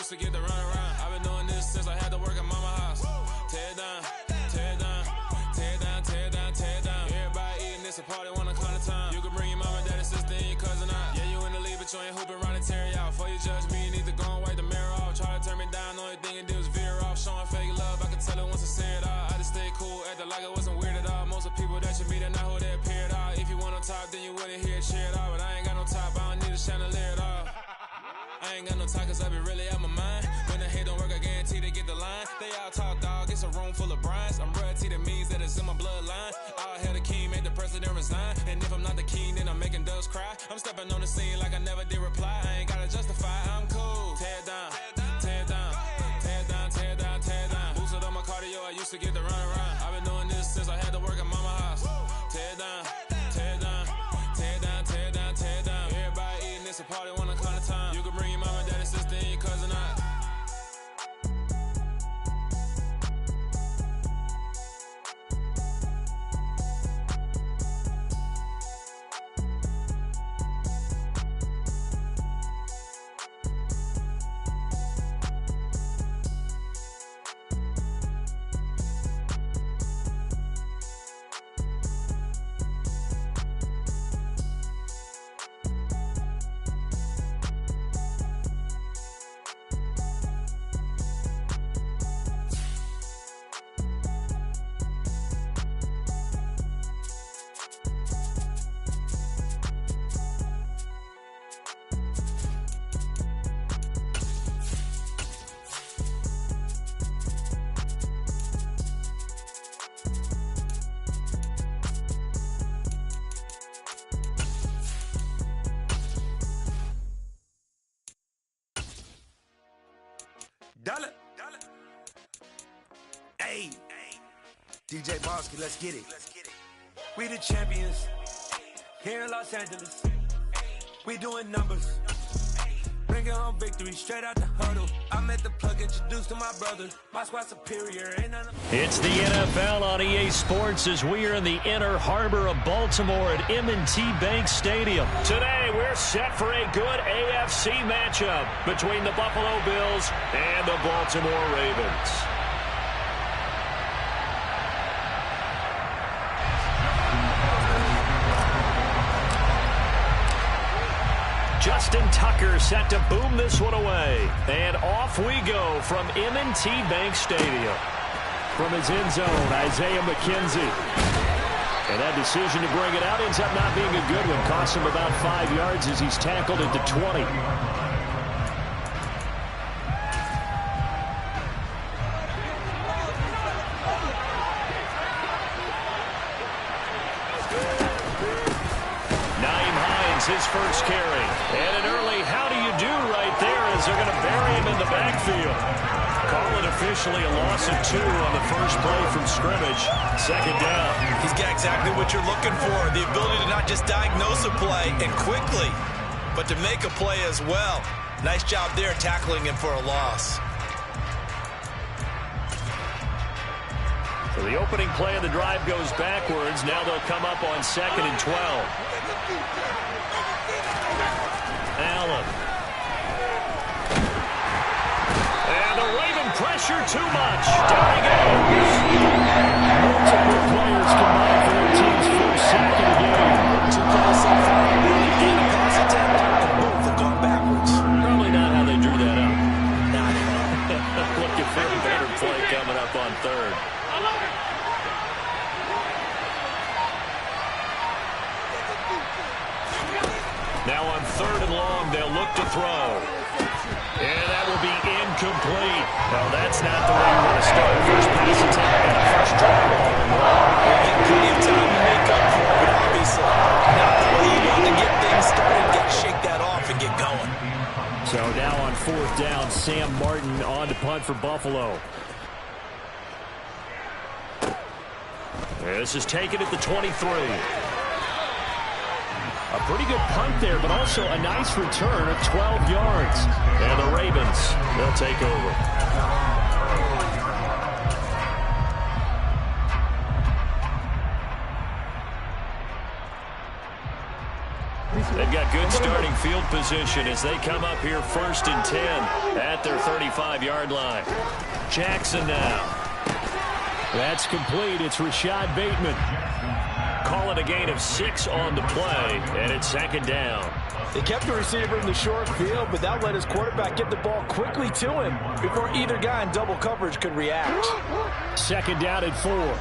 used to get the run around. I've been doing this since I had to work at mama house. Tear it down, tear it down, tear it down, tear it down, tear it down. Everybody eating this a party one o'clock of time. You can bring your mama, daddy, sister, and your cousin out. Yeah, you in the league, but you ain't hooping around and tear it out. Before you judge me, you need to go and wipe the mirror off. Try to turn me down, the only thing you did was veer off. Showing fake love, I can tell it once I say it all. I just stay cool, acting like it wasn't weird at all. Most of the people that you meet are not who they appear at all. If you want on top, then you wouldn't hear it cheer at all. But I ain't got no top, I don't need a chandelier at all. I ain't got no talk, cause I be really out my mind. When the hate don't work, I guarantee they get the line. They all talk, dog, it's a room full of brinds. I'm royalty, that means that it's in my bloodline. All hell the king, made the president resign. And if I'm not the king, then I'm making doves cry. I'm stepping on the scene like I never did reply. I ain't gotta justify, I'm cool. Tear it down, tear it down, tear it down, tear it down, tear it down. Boosted on my cardio, I used to get the run around. I've been doing this since I had to work at mama house. Tear it down, tear it down, tear it down, tear it down, tear it down. Everybody eating this a party one o'clock of time. You can bring your mama, daddy, sister, and your cousin out. Dollar. Hey, DJ Bosky, let's get it. We the champions here in Los Angeles. We doing numbers. Bringing home victory straight out the huddle. I'm at the plug, introduced to my brother. My squad superior. Ain't none. It's the NFL on EA Sports as we are in the inner harbor of Baltimore at M&T Bank Stadium. Today, we're set for a good AFC matchup between the Buffalo Bills and the Baltimore Ravens. Justin Tucker set to boom this one away. And off we go from M&T Bank Stadium. From his end zone, Isaiah McKenzie. And that decision to bring it out ends up not being a good one. Costs him about 5 yards as he's tackled at the 20. His first carry. And an early how do you do right there as they're going to bury him in the backfield. Call it officially a loss of 2 on the first play from scrimmage. Second down. He's got exactly what you're looking for. The ability to not just diagnose a play and quickly, but to make a play as well. Nice job there tackling him for a loss. So the opening play of the drive goes backwards. Now they'll come up on 2nd and 12. Allen. And the Raven pressure too much. Down he goes. Multiple players combined for their team's first sack of the game. 2 plays so far, running and a pass attempt, and both have gone backwards. Probably not how they drew that up. Looking for a better play coming up on 3rd. Now on 3rd and long, they'll look to throw. And that will be incomplete. Well, that's not the way you want to start first pass attempt and a first drive. Plenty of time to make up for it, but obviously not the way you want to get things started. Got to shake that off and get going. So now on 4th down, Sam Martin on to punt for Buffalo. This is taken at the 23. A pretty good punt there, but also a nice return of 12 yards. And the Ravens, they'll take over. They've got good starting field position as they come up here 1st and 10 at their 35-yard line. Jackson now. That's complete. It's Rashad Bateman. Call it a gain of 6 on the play, and it's 2nd down. They kept the receiver in the short field, but that let his quarterback get the ball quickly to him before either guy in double coverage could react. 2nd down and 4.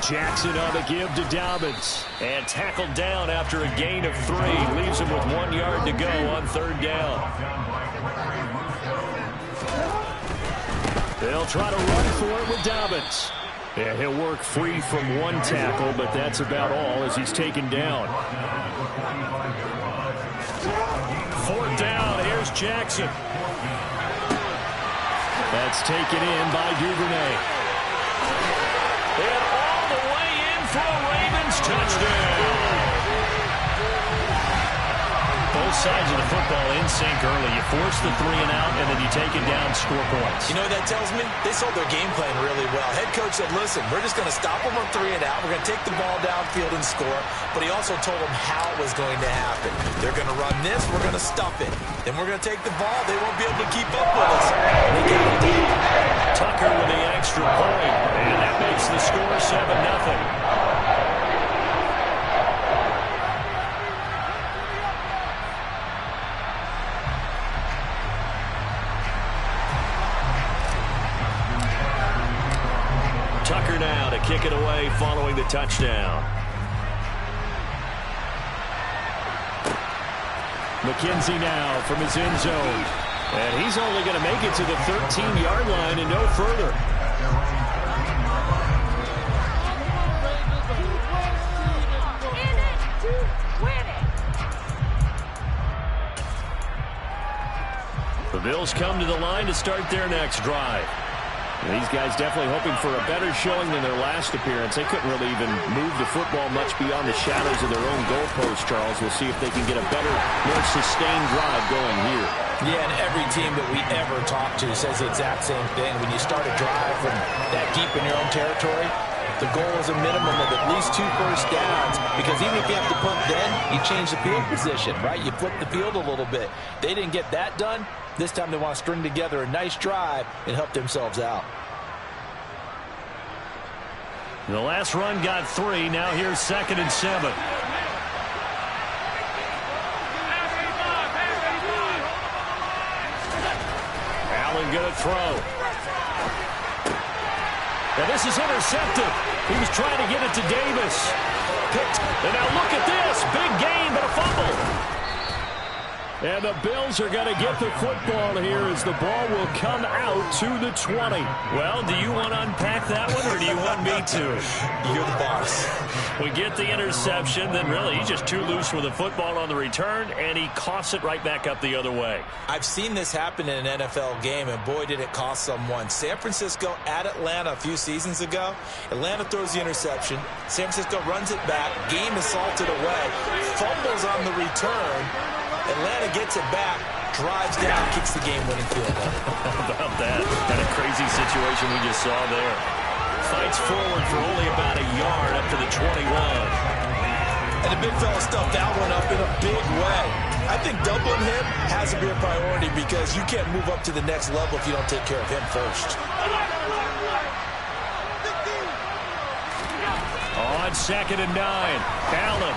Jackson on the give to Dobbins. And tackled down after a gain of 3. Leaves him with 1 yard to go on 3rd down. They'll try to run for it with Dobbins. Yeah, he'll work free from 1 tackle, but that's about all as he's taken down. 4th down, here's Jackson. That's taken in by Duvernay. And all the way in for a Ravens touchdown. Both sides of the football in sync early. You force the 3 and out, and then you take it down, score points. You know what that tells me? They sold their game plan really well. Head coach said, listen, we're just going to stop them on 3 and out. We're going to take the ball downfield and score. But he also told them how it was going to happen. They're going to run this. We're going to stuff it. Then we're going to take the ball. They won't be able to keep up with us. They got it deep. Tucker with the extra point, and that makes the score 7-0. Tucker now to kick it away following the touchdown. McKenzie now from his end zone. And he's only going to make it to the 13-yard line and no further. The Bills come to the line to start their next drive. These guys definitely hoping for a better showing than their last appearance. They couldn't really even move the football much beyond the shadows of their own goalpost, Charles. We'll see if they can get a better, more sustained drive going here. Yeah, and every team that we ever talk to says the exact same thing. When you start a drive from that deep in your own territory, the goal is a minimum of at least 2 first downs, because even if you have to punt then, you change the field position, right? You flip the field a little bit. They didn't get that done. This time they want to string together a nice drive and help themselves out. The last run got 3. Now here's 2nd and 7. Allen going to throw. And this is intercepted. He was trying to get it to Davis. Picked. And now look at this. Big gain, but a fumble. And the Bills are going to get the football here as the ball will come out to the 20. Well, do you want to unpack that one, or do you want me to? You're the boss. We get the interception, then really he's just too loose with the football on the return, and he coughs it right back up the other way. I've seen this happen in an NFL game, and boy, did it cost someone. San Francisco at Atlanta a few seasons ago. Atlanta throws the interception. San Francisco runs it back. Game is salted away. Fumbles on the return. Atlanta gets it back, drives down, kicks the game-winning field goal. How about that? Kind of crazy situation we just saw there. Fights forward for only about a yard up to the 21. And the big fella stuffed that one up in a big way. I think doubling him has to be a priority, because you can't move up to the next level if you don't take care of him first. On 2nd and 9, Allen.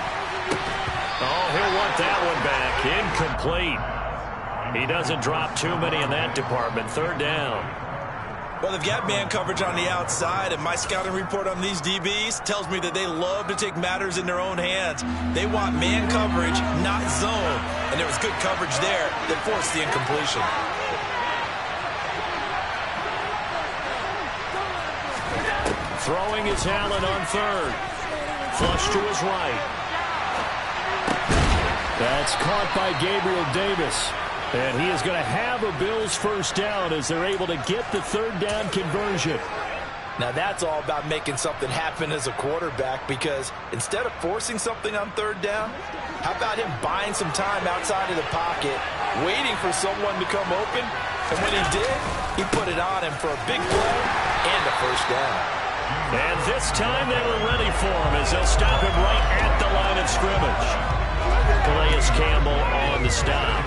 Oh, he'll want that one back. Incomplete. He doesn't drop too many in that department. 3rd down. Well, they've got man coverage on the outside, and my scouting report on these DBs tells me that they love to take matters in their own hands. They want man coverage, not zone. And there was good coverage there that forced the incompletion. Throwing is Allen on 3rd. Flush to his right. That's caught by Gabriel Davis. And he is going to have a Bills first down as they're able to get the 3rd down conversion. Now that's all about making something happen as a quarterback, because instead of forcing something on 3rd down, how about him buying some time outside of the pocket, waiting for someone to come open, and when he did, he put it on him for a big play and a first down. And this time they were ready for him as they'll stop him right at the line of scrimmage. Calais Campbell on the stop.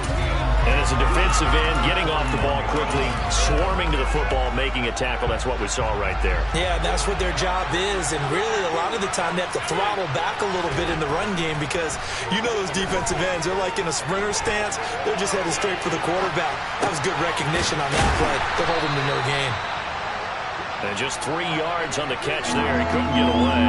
And as a defensive end, getting off the ball quickly, swarming to the football, making a tackle. That's what we saw right there. Yeah, and that's what their job is. And really, a lot of the time, they have to throttle back a little bit in the run game because you know those defensive ends, they're like in a sprinter stance. They're just headed straight for the quarterback. That was good recognition on that play to hold him to no gain. And just 3 yards on the catch there. He couldn't get away.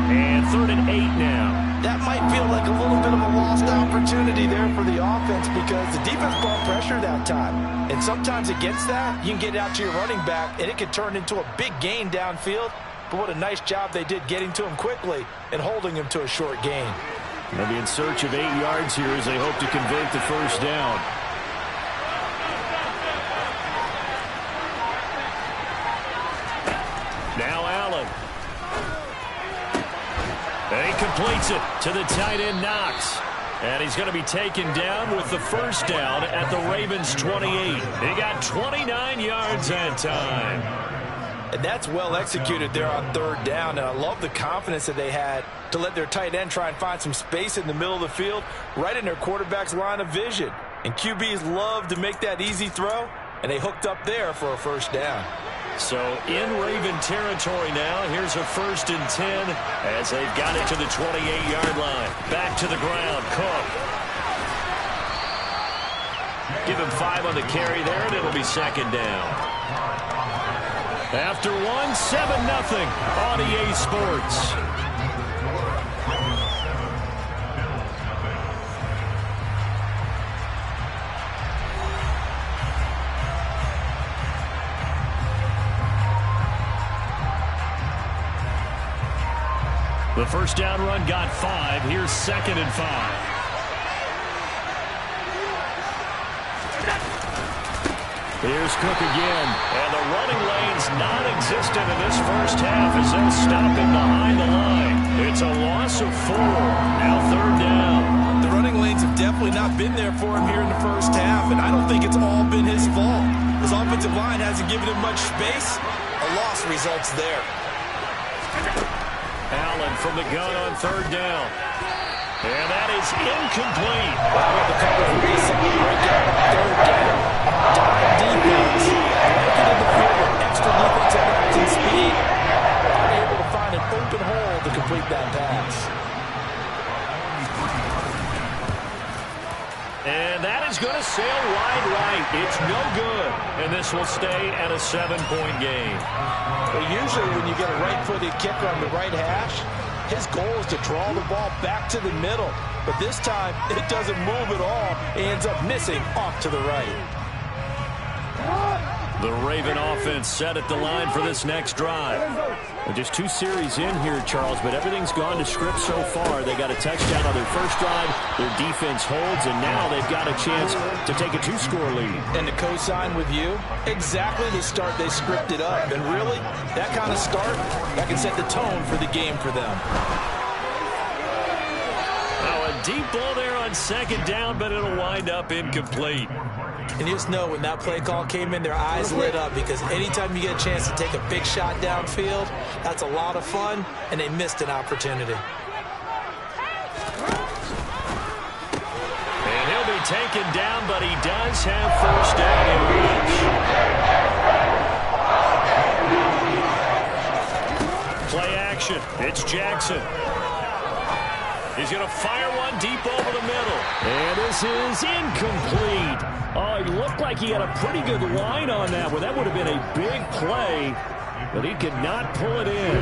And 3rd and 8 now. That might feel like a little bit of a lost opportunity there for the offense because the defense brought pressure that time. And sometimes against that, you can get out to your running back, and it can turn into a big gain downfield. But what a nice job they did getting to him quickly and holding him to a short gain. They'll be in search of 8 yards here as they hope to convert the first down. Now Allen. And he completes it to the tight end, Knox. And he's going to be taken down with the first down at the Ravens' 28. He got 29 yards that time. And that's well executed there on 3rd down. And I love the confidence that they had to let their tight end try and find some space in the middle of the field, right in their quarterback's line of vision. And QBs love to make that easy throw, and they hooked up there for a first down. So in Raven territory now, here's a 1st and 10 as they've got it to the 28-yard line. Back to the ground, Cook. Give him 5 on the carry there, and it'll be 2nd down. After 1, 7-0 on EA Sports. The first down run got 5. Here's 2nd and 5. Here's Cook again. And the running lane's non-existent in this first half as they'll stop him behind the line. It's a loss of 4. Now 3rd down. The running lanes have definitely not been there for him here in the first half, and I don't think it's all been his fault. His offensive line hasn't given him much space. A loss results there. Allen from the gun on 3rd down. And that is incomplete. The cover for Beezy. Break out on 3rd down. Dive defense. Blanket in the field with extra defensive backs and speed. Unable to find an open hole to complete that pass. And that is going to sail wide right. It's no good. And this will stay at a 7-point game. Well, usually when you get a right-footed kicker on the right hash, his goal is to draw the ball back to the middle. But this time, it doesn't move at all. He ends up missing off to the right. The Raven offense set at the line for this next drive. Well, just 2 series in here, Charles, but everything's gone to script so far. They got a touchdown on their first drive. Their defense holds, and now they've got a chance to take a 2-score lead. And to co-sign with you, exactly the start they scripted up. And really, that kind of start, that can set the tone for the game for them. Now a deep ball there on 2nd down, but it'll wind up incomplete. And you just know when that play call came in, their eyes lit up because anytime you get a chance to take a big shot downfield, that's a lot of fun, and they missed an opportunity. And he'll be taken down, but he does have first down in reach. Play action. It's Jackson. He's going to fire one deep over the middle. And this is incomplete. Oh, it looked like he had a pretty good line on that one. That would have been a big play, but he could not pull it in.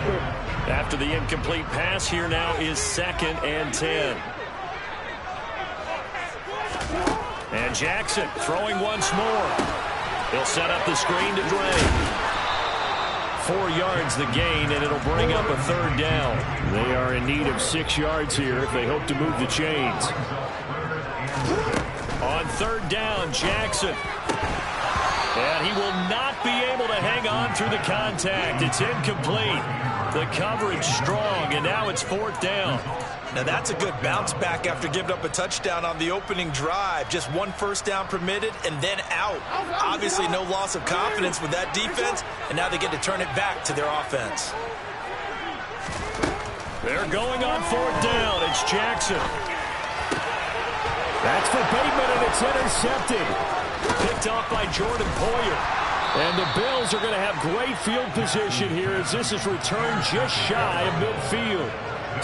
After the incomplete pass, here now is 2nd and 10. And Jackson throwing once more. He'll set up the screen to Dre. 4 yards the gain, and it'll bring up a 3rd down. They are in need of 6 yards here if they hope to move the chains. On 3rd down, Jackson. And he will not be able to hang on through the contact. It's incomplete. The coverage strong, and now it's 4th down. Now that's a good bounce back after giving up a touchdown on the opening drive. Just one first down permitted and then out. Obviously no loss of confidence with that defense, and now they get to turn it back to their offense. They're going on fourth down. It's Jackson. That's for Bateman, and it's intercepted. Picked off by Jordan Poyer. And the Bills are going to have great field position here as this is returned just shy of midfield.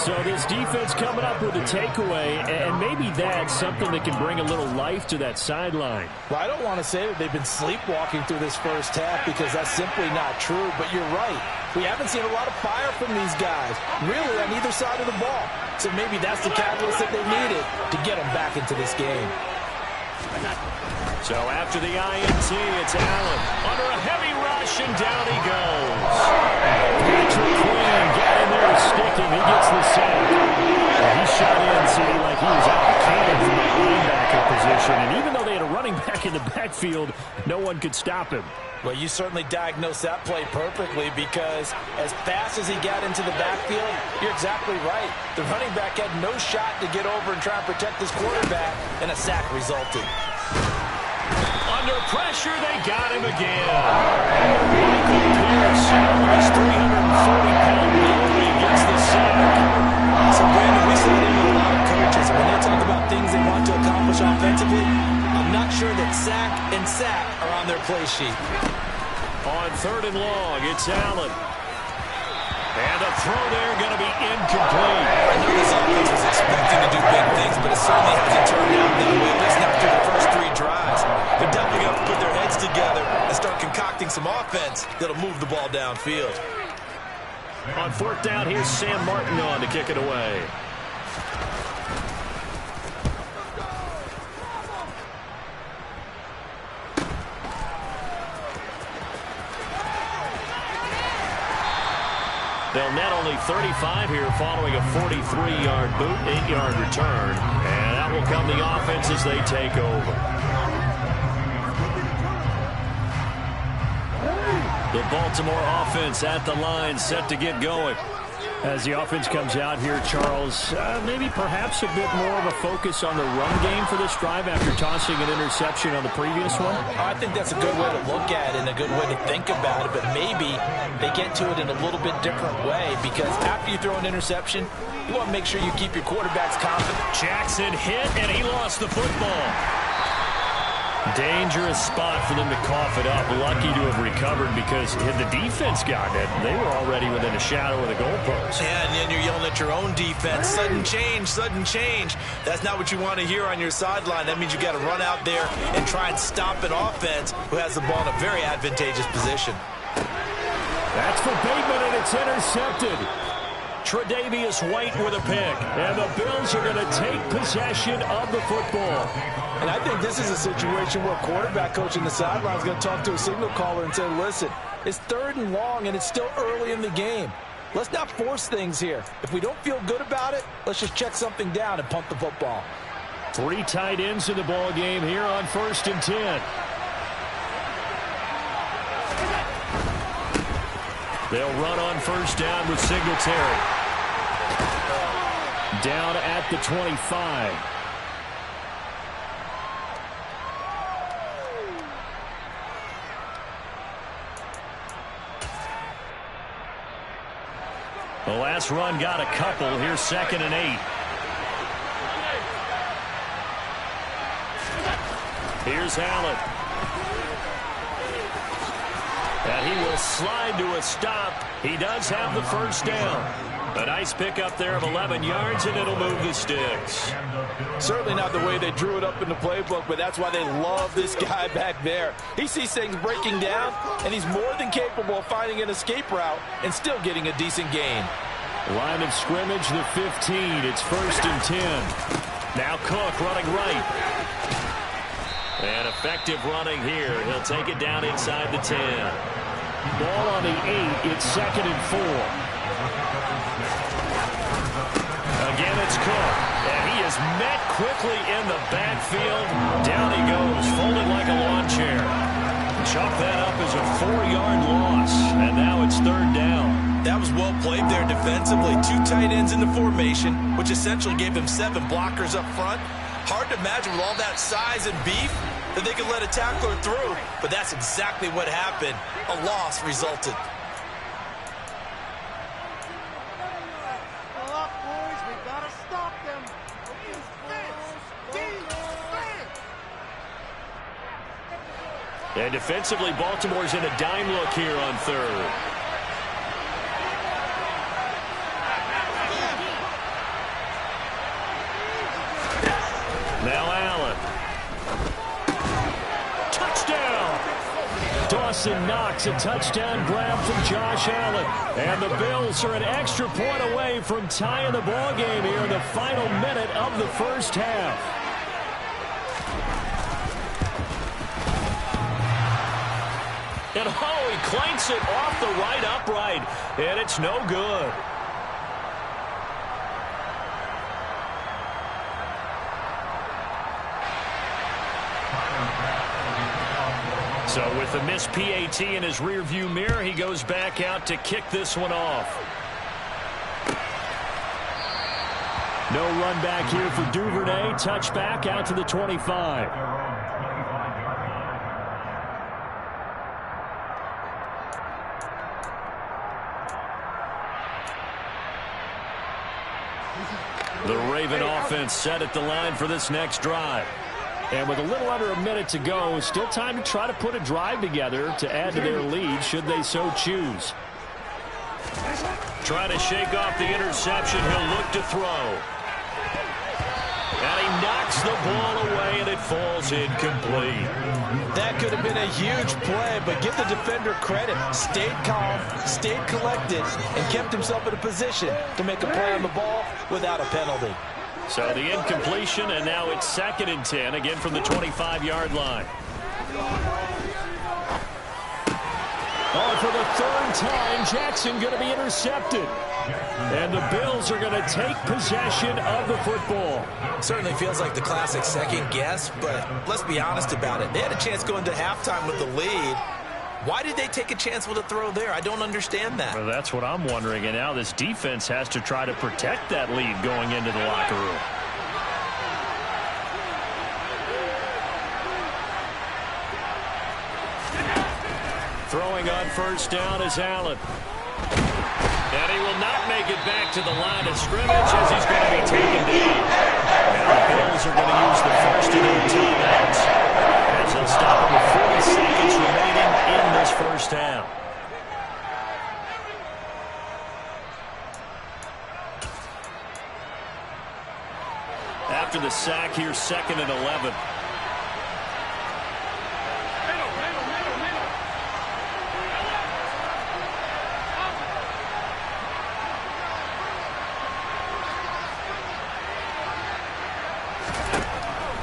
So this defense coming up with a takeaway, and maybe that's something that can bring a little life to that sideline. Well, I don't want to say that they've been sleepwalking through this first half because that's simply not true, but you're right. We haven't seen a lot of fire from these guys, really on either side of the ball. So maybe that's the catalyst that they needed to get them back into this game. So after the INT, it's Allen. Under a heavy rush, and down he goes. Patrick Quinn got in there sticking. He gets the sack. He shot in, see, like he was out of cannon from the linebacker position. And even though they had a running back in the backfield, no one could stop him. Well, you certainly diagnosed that play perfectly because as fast as he got into the backfield, you're exactly right. The running back had no shot to get over and try and protect his quarterback, and a sack resulted. Under pressure, they got him again. Michael Pierce, his 340-pound bully, gets the sack. So, Brandon, we saw it with a lot of coaches. When they talk about things they want to accomplish offensively, I'm not sure that sack and sack are on their play sheet. On third and long, it's Allen. And a throw there going to be incomplete. I know this offense was expecting to do big things, but it certainly hasn't turned out that way, at least not through the first three drives. They're definitely going to have to put their heads together and start concocting some offense that'll move the ball downfield. On fourth down, here's Sam Martin on to kick it away. They'll net only 35 here following a 43-yard boot, 8-yard return. And that will come the offense as they take over. The Baltimore offense at the line, set to get going. As the offense comes out here, Charles, maybe perhaps a bit more of a focus on the run game for this drive after tossing an interception on the previous one? I think that's a good way to look at it and a good way to think about it, but maybe they get to it in a little bit different way because after you throw an interception, you want to make sure you keep your quarterbacks confident. Jackson hit, and he lost the football. Dangerous spot for them to cough it up. Lucky to have recovered because had the defense gotten it, they were already within a shadow of the goalpost. Yeah, and then you're yelling at your own defense. Sudden change, sudden change. That's not what you want to hear on your sideline. That means you got to run out there and try and stop an offense who has the ball in a very advantageous position. That's for Bateman, and it's intercepted. Tre'Davious White with a pick. And the Bills are going to take possession of the football. And I think this is a situation where quarterback coach in the sideline is going to talk to a signal caller and say, listen, it's third and long and it's still early in the game. Let's not force things here. If we don't feel good about it, let's just check something down and punt the football. 3 tight ends in the ball game here on 1st and 10. They'll run on first down with Singletary. Down at the 25. The last run got a couple. Here's 2nd and 8. Here's Allen. And he will slide to a stop. He does have the first down. A nice pickup there of 11 yards, and it'll move the sticks. Certainly not the way they drew it up in the playbook, but that's why they love this guy back there. He sees things breaking down, and he's more than capable of finding an escape route and still getting a decent gain. Line of scrimmage, the 15. It's 1st and 10. Now Cook running right. And effective running here. He'll take it down inside the 10. Ball on the 8. It's 2nd and 4. Again, it's Cook. And he is met quickly in the backfield. Down he goes, folded like a lawn chair. Chalk that up as a 4-yard loss. And now it's 3rd down. That was well played there defensively. 2 tight ends in the formation, which essentially gave them 7 blockers up front. Hard to imagine with all that size and beef that they could let a tackler through, but that's exactly what happened. A loss resulted. And defensively, Baltimore's in a dime look here on third. Now Allen. Touchdown! Dawson Knox, a touchdown grab from Josh Allen. And the Bills are an extra point away from tying the ball game here in the final minute of the first half. And oh, he clanks it off the right upright, and it's no good. So with the missed PAT in his rearview mirror, he goes back out to kick this one off. No run back here for Duvernay. Touchback out to the 25. The Raven offense set at the line for this next drive. And with a little under a minute to go, still time to try to put a drive together to add to their lead should they so choose. Trying to shake off the interception, he'll look to throw. And he knocks the ball away, and it falls incomplete. That could have been a huge play, but give the defender credit. Stayed calm, stayed collected, and kept himself in a position to make a play on the ball without a penalty. So the incompletion, and now it's 2nd and 10, again from the 25-yard line. Oh, for the 3rd time, Jackson going to be intercepted. And the Bills are going to take possession of the football. Certainly feels like the classic second guess, but let's be honest about it. They had a chance going to halftime with the lead. Why did they take a chance with a throw there? I don't understand that. Well, that's what I'm wondering. And now this defense has to try to protect that lead going into the locker room. Throwing on first down is Allen. And he will not make it back to the line of scrimmage as he's going to be taken down. Now the Bills are going to use the first of their timeouts as they'll stop him with 40 seconds remaining in this first half. After the sack here, 2nd and 11.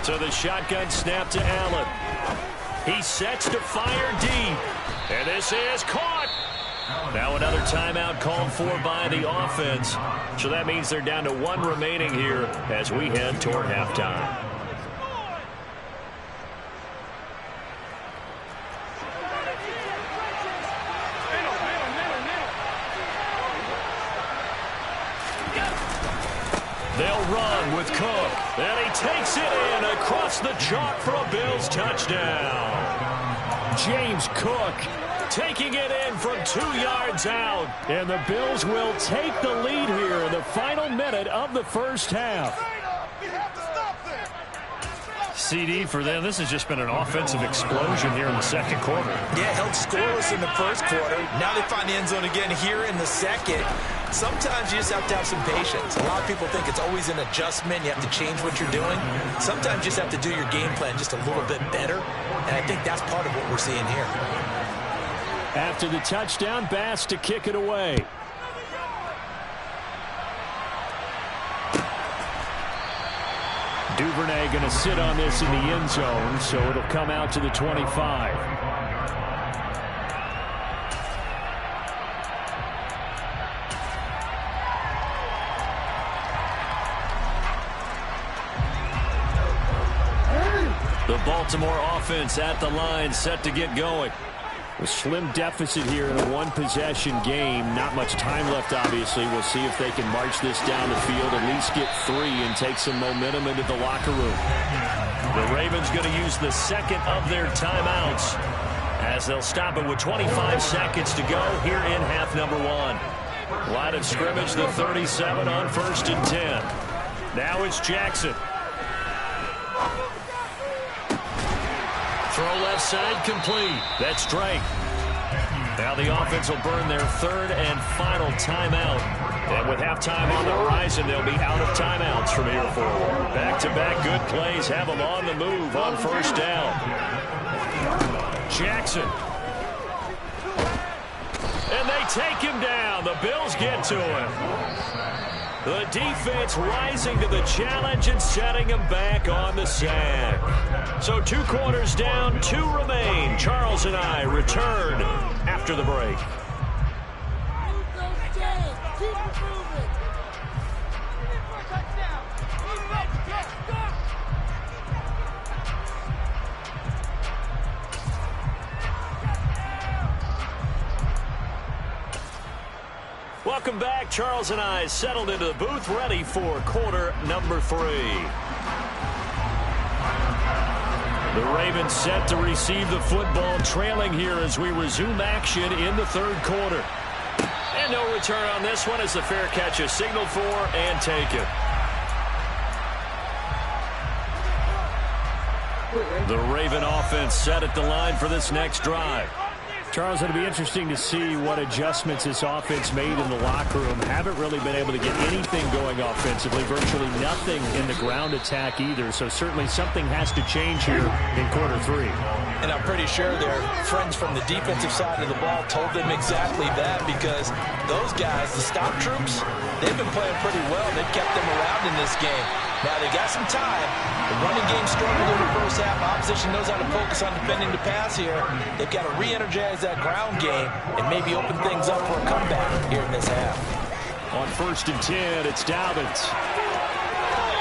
So the shotgun snap to Allen. He sets to fire deep. And this is caught. Now another timeout called for by the offense. So that means they're down to 1 remaining here as we head toward halftime. They'll run with Cook. And he takes it in across the chalk for a Bills touchdown. James Cook taking it in from 2 yards out. And the Bills will take the lead here in the final minute of the first half. CD for them, this has just been an offensive explosion here in the second quarter. Yeah, held scoreless in the first quarter. Now they find the end zone again here in the second. Sometimes you just have to have some patience. A lot of people think it's always an adjustment. You have to change what you're doing. Sometimes you just have to do your game plan just a little bit better. And I think that's part of what we're seeing here. After the touchdown, Bass to kick it away. Duvernay going to sit on this in the end zone, so it'll come out to the 25. The Baltimore offense at the line, set to get going. A slim deficit here in a one-possession game. Not much time left, obviously. We'll see if they can march this down the field, at least get 3, and take some momentum into the locker room. The Ravens going to use the second of their timeouts as they'll stop it with 25 seconds to go here in half number 1. Line of scrimmage, the 37 on 1st and 10. Now it's Jackson. Throw left side complete. That's Drake. Now the offense will burn their 3rd and final timeout. And with halftime on the horizon, they'll be out of timeouts from here forward. Back-to-back good plays have them on the move on 1st down. Jackson. And they take him down. The Bills get to him. The defense rising to the challenge and setting him back on the sack. So 2 quarters down, 2 remain. Charles and I return after the break. Welcome back. Charles and I settled into the booth, ready for quarter number 3. The Ravens set to receive the football, trailing here as we resume action in the 3rd quarter. And no return on this one as the fair catch is signaled for and taken. The Raven offense set at the line for this next drive. Charles, it'll be interesting to see what adjustments this offense made in the locker room. Haven't really been able to get anything going offensively, virtually nothing in the ground attack either. So certainly something has to change here in quarter 3. And I'm pretty sure their friends from the defensive side of the ball told them exactly that, because those guys, the stop troops, they've been playing pretty well. They've kept them around in this game. Now they got some time. The running game struggled in the first half. Opposition knows how to focus on defending the pass here. They've got to re-energize that ground game and maybe open things up for a comeback here in this half. On 1st and 10, it's Dobbins.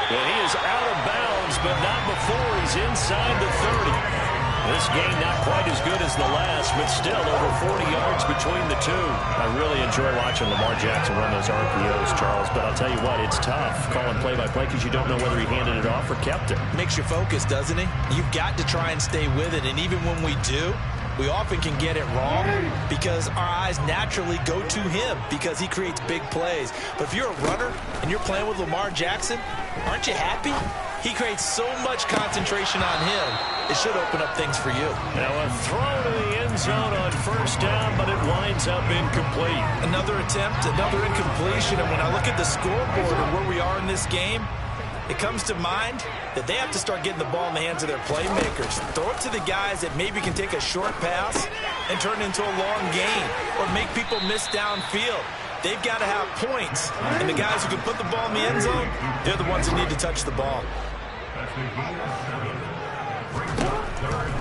And he is out of bounds, but not before he's inside the 30. This game not quite as good as the last, but still over 40 yards between the 2. I really enjoy watching Lamar Jackson run those RPOs, Charles, but I'll tell you what, it's tough calling play-by-play because you don't know whether he handed it off or kept it. Makes you focus, doesn't it? You've got to try and stay with it, and even when we do, we often can get it wrong because our eyes naturally go to him because he creates big plays. But if you're a runner and you're playing with Lamar Jackson, aren't you happy? He creates so much concentration on him, it should open up things for you. Now a throw to the end zone on 1st down, but it winds up incomplete. Another attempt, another incompletion, and when I look at the scoreboard and where we are in this game, it comes to mind that they have to start getting the ball in the hands of their playmakers. Throw it to the guys that maybe can take a short pass and turn it into a long gain or make people miss downfield. They've got to have points, and the guys who can put the ball in the end zone, they're the ones who need to touch the ball.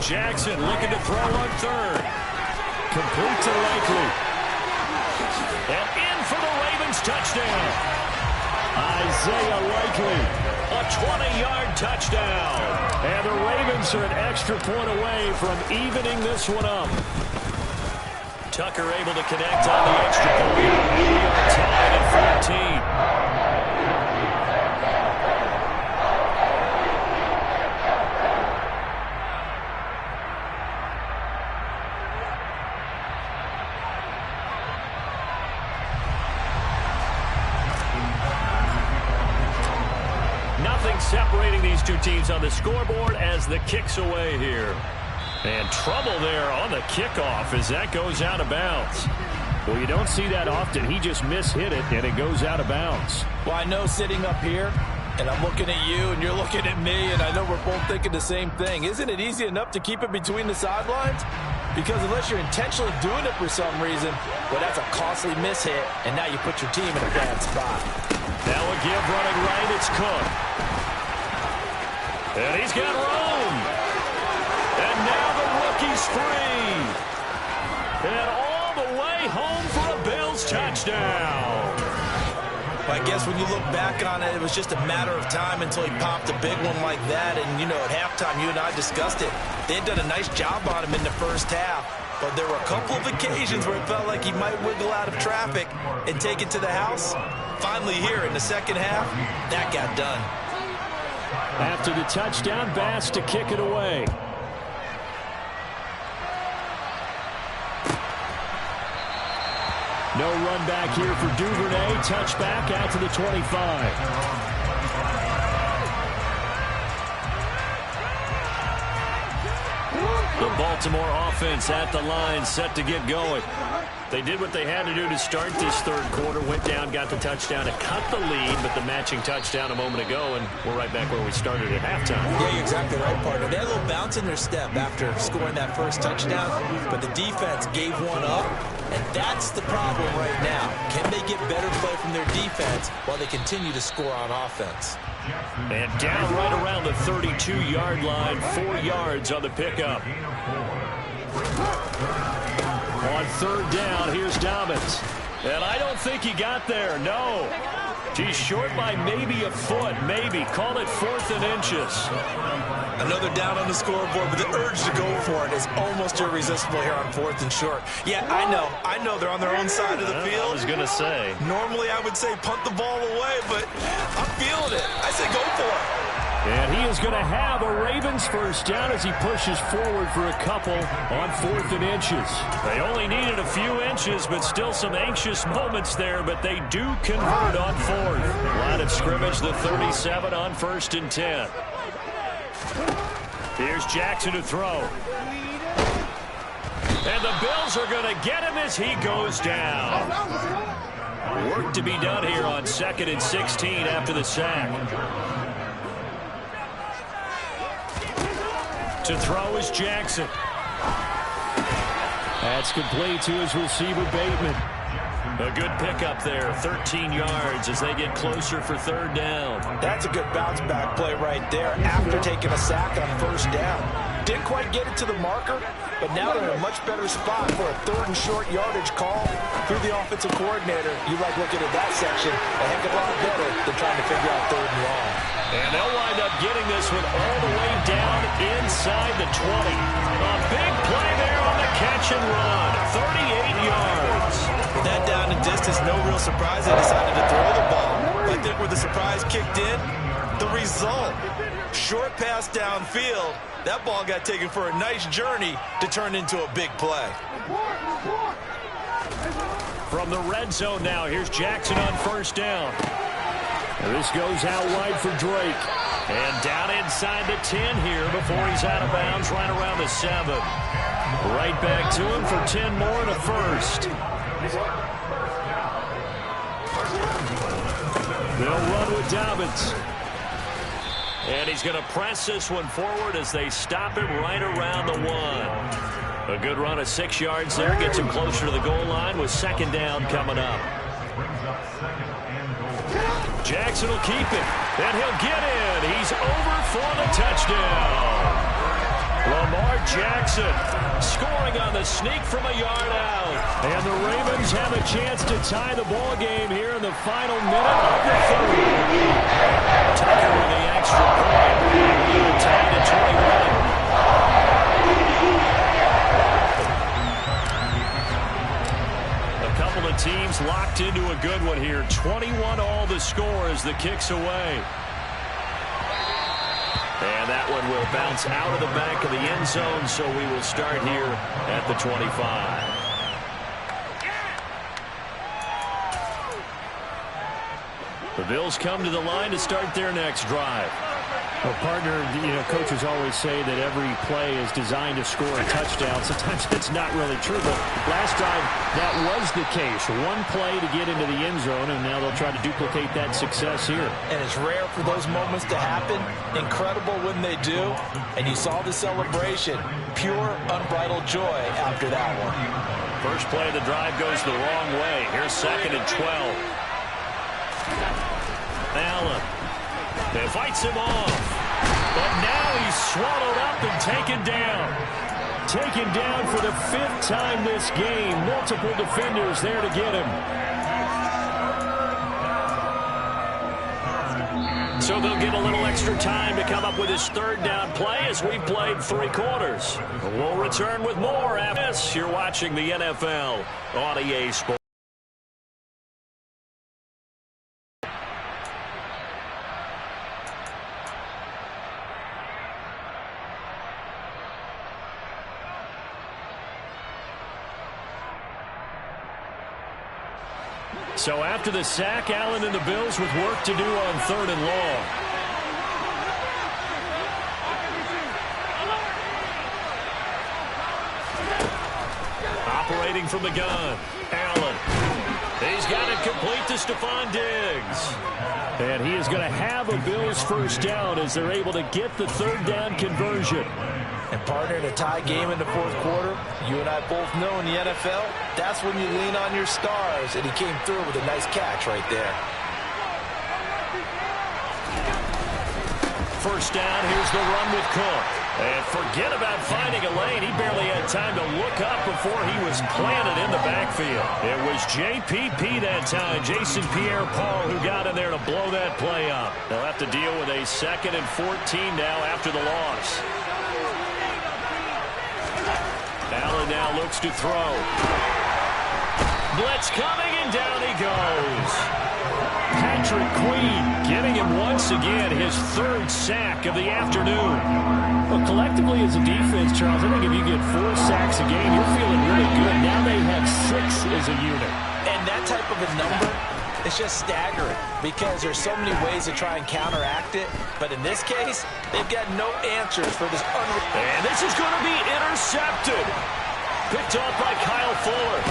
Jackson looking to throw on 3rd. Complete to Likely. And in for the Ravens touchdown. Isaiah Likely, a 20-yard touchdown. And the Ravens are an extra point away from evening this one up. Tucker able to connect on the extra point. We are tied at 14. Nothing separating these two teams on the scoreboard as the kick's away here. And trouble there on the kickoff as that goes out of bounds. Well, you don't see that often. He just mishit it, and it goes out of bounds. Well, I know sitting up here, and I'm looking at you, and you're looking at me, and I know we're both thinking the same thing. Isn't it easy enough to keep it between the sidelines? Because unless you're intentionally doing it for some reason, well, that's a costly mishit, and now you put your team in a bad spot. Now a give running right, it's Cook. And he's got room. And now the rookie's free. And all the way home for a Bills touchdown. Well, I guess when you look back on it, it was just a matter of time until he popped a big one like that. And, you know, at halftime, you and I discussed it. They had done a nice job on him in the first half. but there were a couple of occasions where it felt like he might wiggle out of traffic and take it to the house. Finally here in the second half, that got done. After the touchdown, Bass to kick it away. No run back here for Duvernay. Touchback out to the 25. The Baltimore offense at the line, set to get going. They did what they had to do to start this third quarter. Went down, got the touchdown to cut the lead, but the matching touchdown a moment ago, and we're right back where we started at halftime. Yeah, you're exactly right, partner. They had a little bounce in their step after scoring that first touchdown, but the defense gave one up, and that's the problem right now. Can they get better play from their defense while they continue to score on offense? And down right around the 32-yard line, 4 yards on the pickup. On third down, here's Dobbins. And I don't think he got there, no. He's short by maybe a foot, maybe. Call it 4th and inches. Another down on the scoreboard, but the urge to go for it is almost irresistible here on 4th and short. Yeah, I know they're on their own side of the field. I was going to say. Normally I would say punt the ball away, but I'm feeling it. I say go for it. And he is going to have a Ravens first down as he pushes forward for a couple on 4th and inches. They only needed a few inches, but still some anxious moments there, but they do convert on 4th. Line of scrimmage, the 37 on 1st and 10. Here's Jackson to throw. And the Bills are going to get him as he goes down. Work to be done here on 2nd and 16 after the sack. To throw is Jackson. That's complete to his receiver, Bateman. A good pickup there, 13 yards as they get closer for 3rd down. That's a good bounce back play right there after taking a sack on 1st down. Didn't quite get it to the marker, but now they're in a much better spot for a 3rd and short yardage call through the offensive coordinator. You like looking at that section a heck of a lot better than trying to figure out 3rd and long. And they'll wind up getting this one all the way down inside the 20. A big play there on the catch and run. 38 yards. With that down and distance, no real surprise they decided to throw the ball. I think where the surprise kicked in, the result. Short pass downfield. That ball got taken for a nice journey to turn into a big play. From the red zone now, here's Jackson on 1st down. And this goes out wide for Drake. And down inside the 10 here before he's out of bounds right around the 7. Right back to him for 10 more and a first. They'll run with Dobbins. And he's going to press this one forward as they stop him right around the 1. A good run of 6 yards there. Gets him closer to the goal line with 2nd down coming up. Jackson will keep it, and he'll get in. He's over for the touchdown. Lamar Jackson scoring on the sneak from a yard out. And the Ravens have a chance to tie the ball game here in the final minute of the 3rd. Tucker with the extra point. Tied at 21. The teams locked into a good one here. 21 all the score as the kick's away. And that one will bounce out of the back of the end zone, so we will start here at the 25. The Bills come to the line to start their next drive. Well, partner, coaches always say that every play is designed to score a touchdown. Sometimes it's not really true, but last drive, that was the case. One play to get into the end zone, and now they'll try to duplicate that success here. And it's rare for those moments to happen. Incredible when they do. And you saw the celebration. Pure, unbridled joy after that one. First play of the drive goes the wrong way. Here's 2nd and 12. Allen. They fights him off. But now he's swallowed up and taken down. Taken down for the 5th time this game. Multiple defenders there to get him. So they'll get a little extra time to come up with his third down play as we've played 3 quarters. We'll return with more after this. You're watching the NFL on EA Sports. So after the sack, Allen and the Bills with work to do on 3rd and long. Operating from the gun, Allen. He's got it complete to Stephon Diggs. And he is going to have a Bills first down as they're able to get the 3rd down conversion. And partner, in a tie game in the 4th quarter, you and I both know in the NFL, that's when you lean on your stars. And he came through with a nice catch right there. First down, here's the run with Cook. And forget about finding a lane. He barely had time to look up before he was planted in the backfield. It was JPP that time, Jason Pierre-Paul, who got in there to blow that play up. They'll have to deal with a 2nd and 14 now after the loss. Allen now looks to throw. Blitz coming, and down he goes. Patrick Queen getting him once again his 3rd sack of the afternoon. Well, collectively as a defense, Charles, I think if you get 4 sacks a game, you're feeling really good. Now they have 6 as a unit. And that type of a number, it's just staggering because there's so many ways to try and counteract it. But in this case, they've got no answers for this. And this is going to be intercepted. Picked off by Kyle Fuller.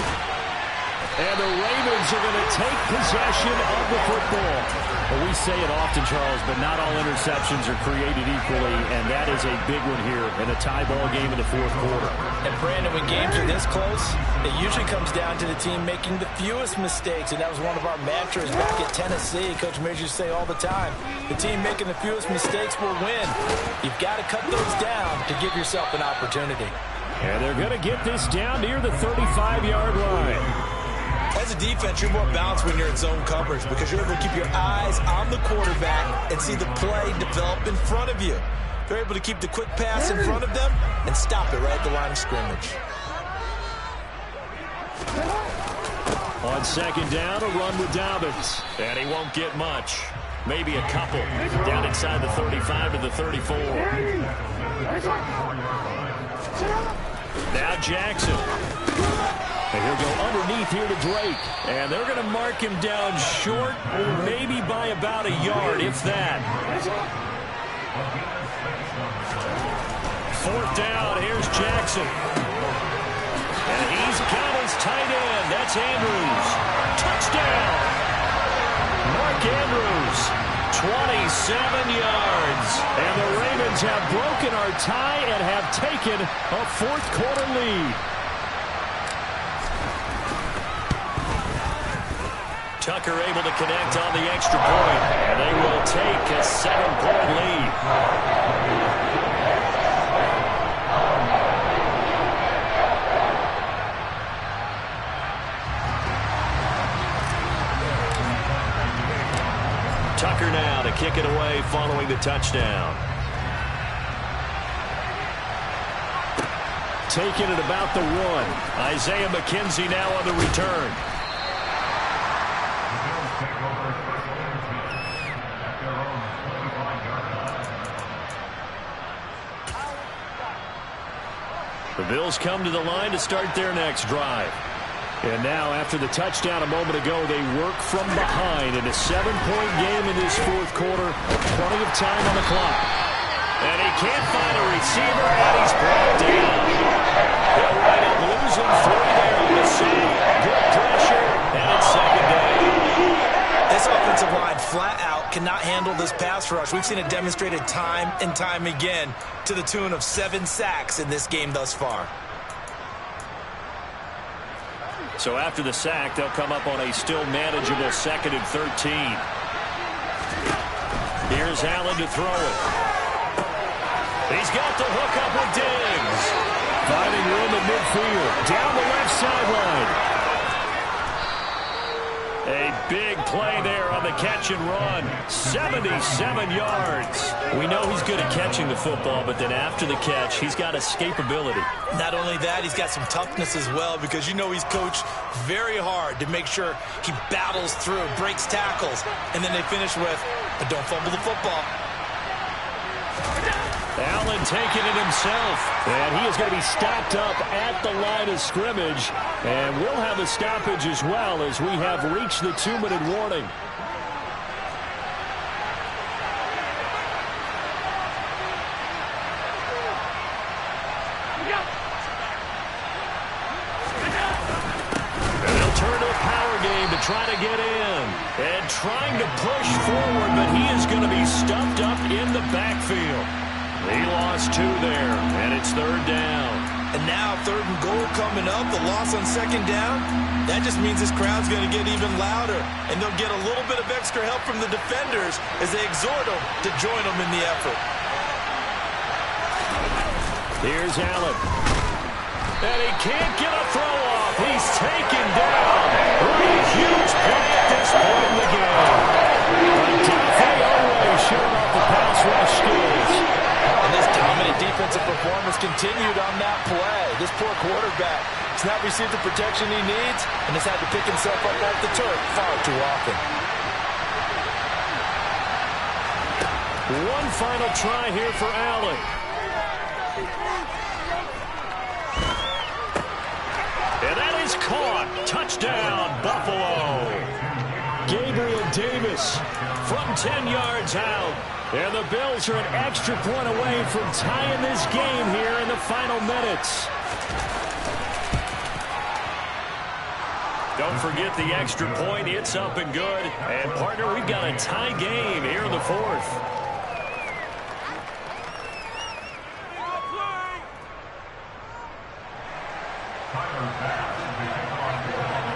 And the Ravens are going to take possession of the football. Well, we say it often, Charles, but not all interceptions are created equally, and that is a big one here in a tie ball game in the 4th quarter. And, Brandon, when games are this close, it usually comes down to the team making the fewest mistakes, and that was one of our mantras back at Tennessee. Coach Mears used to say all the time, the team making the fewest mistakes will win. You've got to cut those down to give yourself an opportunity. And they're going to get this down near the 35-yard line. As a defense, you're more balanced when you're in zone coverage because you're able to keep your eyes on the quarterback and see the play develop in front of you. They're able to keep the quick pass in front of them and stop it right at the line of scrimmage. On 2nd down, a run with Dobbins. And he won't get much. Maybe a couple. Down inside the 35 to the 34. Now Jackson. And he'll go underneath here to Drake. And they're going to mark him down short, maybe by about a yard, if that. 4th down, here's Jackson. And he's got his tight end. That's Andrews. Touchdown. Mark Andrews, 27 yards. And the Ravens have broken our tie and have taken a 4th quarter lead. Tucker able to connect on the extra point, and they will take a 7-point lead. Tucker now to kick it away following the touchdown. Taking it about the 1. Isaiah McKenzie now on the return. The Bills come to the line to start their next drive. And now, after the touchdown a moment ago, they work from behind in a 7-point game in this 4th quarter. Plenty of time on the clock. And he can't find a receiver, and he's brought down. They'll wind up losing 3 there on the save. Good pressure, and it's 2nd down. This offensive line flat out cannot handle this pass rush. We've seen it demonstrated time and time again to the tune of 7 sacks in this game thus far. So after the sack, they'll come up on a still manageable 2nd and 13. Here's Allen to throw it. He's got the hook up with Diggs. Finding room at midfield. Down the left sideline. A big play there on the catch and run. 77 yards. We know he's good at catching the football, but then after the catch, he's got escapability. Not only that, he's got some toughness as well, because you know he's coached very hard to make sure he battles through, breaks tackles, and then they finish with, but don't fumble the football. Allen taking it himself, and he is going to be stopped up at the line of scrimmage, and we'll have a stoppage as well as we have reached the 2-minute warning. And they'll turn to a power game to try to get in, and trying to push forward, but he is going to be stuffed up in the backfield. He lost 2 there, and it's 3rd down. And now 3rd and goal coming up, the loss on 2nd down. That just means this crowd's going to get even louder, and they'll get a little bit of extra help from the defenders as they exhort them to join them in the effort. Here's Allen. And he can't get a throw off. He's taken down. A huge play at this point in the game. Always showing off the pass rush skills. And this dominant defensive performance continued on that play. This poor quarterback has not received the protection he needs and has had to pick himself up off the turf far too often. One final try here for Allen. And that is caught. Touchdown, Buffalo. Gabriel Davis from 10 yards out. And the Bills are an extra point away from tying this game here in the final minutes. Don't forget the extra point. It's up and good. And, partner, we've got a tie game here in the 4th.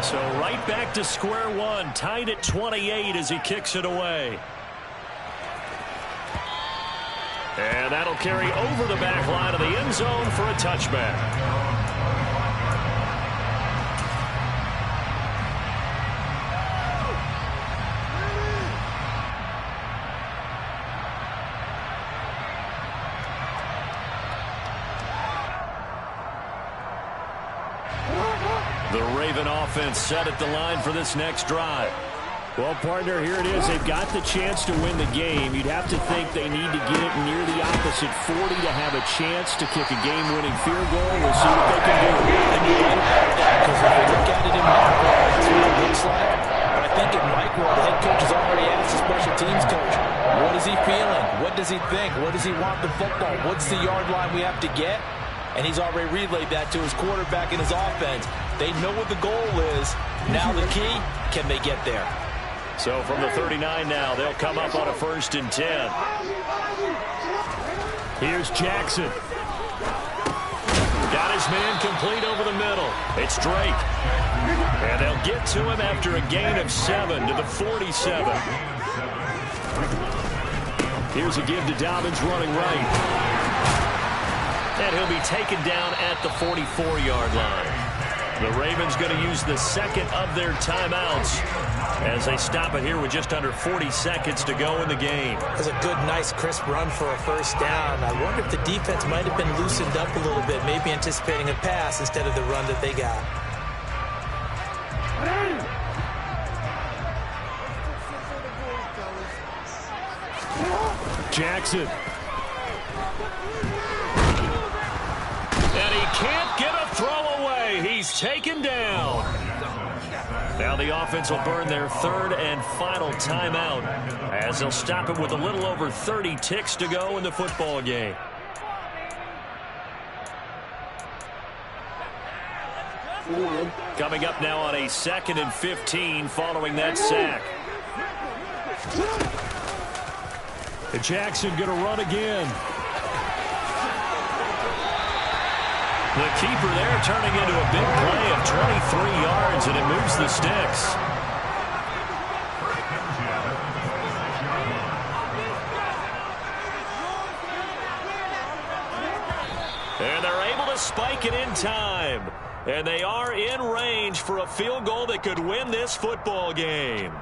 So right back to square one, tied at 28 as he kicks it away. And that'll carry over the back line of the end zone for a touchback. The Raven offense set at the line for this next drive. Well, partner, here it is. They've got the chance to win the game. You'd have to think they need to get it near the opposite 40 to have a chance to kick a game-winning field goal. We'll see what they can do. Because if we look at it in macro, that's what it looks like. But I think in micro, the head coach has already asked the special teams coach, what is he feeling? What does he think? Where does he want the football? What's the yard line we have to get? And he's already relayed that to his quarterback and his offense. They know what the goal is. Now the key, can they get there? So from the 39 now, they'll come up on a 1st and 10. Here's Jackson. Got his man complete over the middle. It's Drake. And they'll get to him after a gain of 7 to the 47. Here's a give to Dobbins running right. And he'll be taken down at the 44-yard line. The Ravens going to use the second of their timeouts as they stop it here with just under 40 seconds to go in the game. That's a good, nice, crisp run for a 1st down. I wonder if the defense might have been loosened up a little bit, maybe anticipating a pass instead of the run that they got. Jackson. And he can't get a throw away. He's taken down. Now the offense will burn their 3rd and final timeout as they'll stop it with a little over 30 ticks to go in the football game. Coming up now on a 2nd and 15 following that sack. And Jackson going to run again. The keeper there turning into a big play of 23 yards, and it moves the sticks. And they're able to spike it in time. And they are in range for a field goal that could win this football game.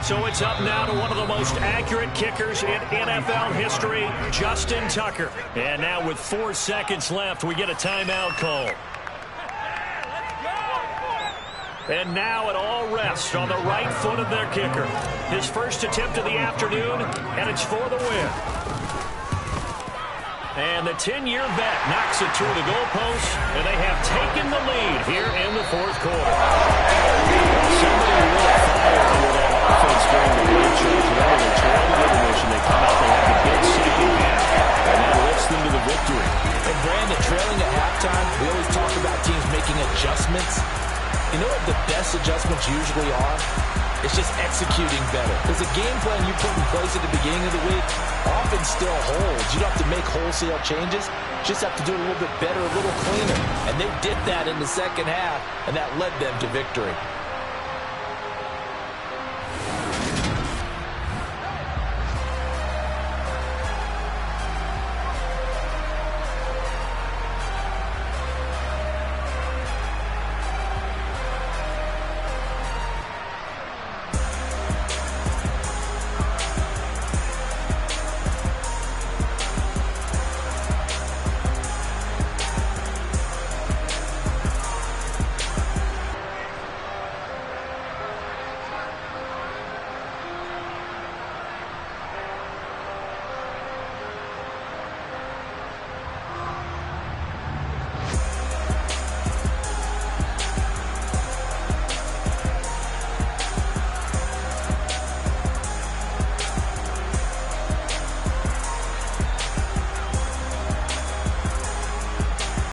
So it's up now to one of the most accurate kickers in NFL history, Justin Tucker. And now with 4 seconds left, we get a timeout call. And now it all rests on the right foot of their kicker. His first attempt of the afternoon, and it's for the win. And the 10-year vet knocks it through the goalpost, and they have taken the lead here in the fourth quarter. Somebody lit a fire under that offense during the lead change. Whenever they trail the intermission, they come out, they have a big second half, and that lifts them to the victory. And Brandon, trailing at halftime, we always talk about teams making adjustments. You know what the best adjustments usually are? It's just executing better. Because the game plan you put in place at the beginning of the week often still holds. You don't have to make wholesale changes. You just have to do it a little bit better, a little cleaner. And they did that in the second half, and that led them to victory.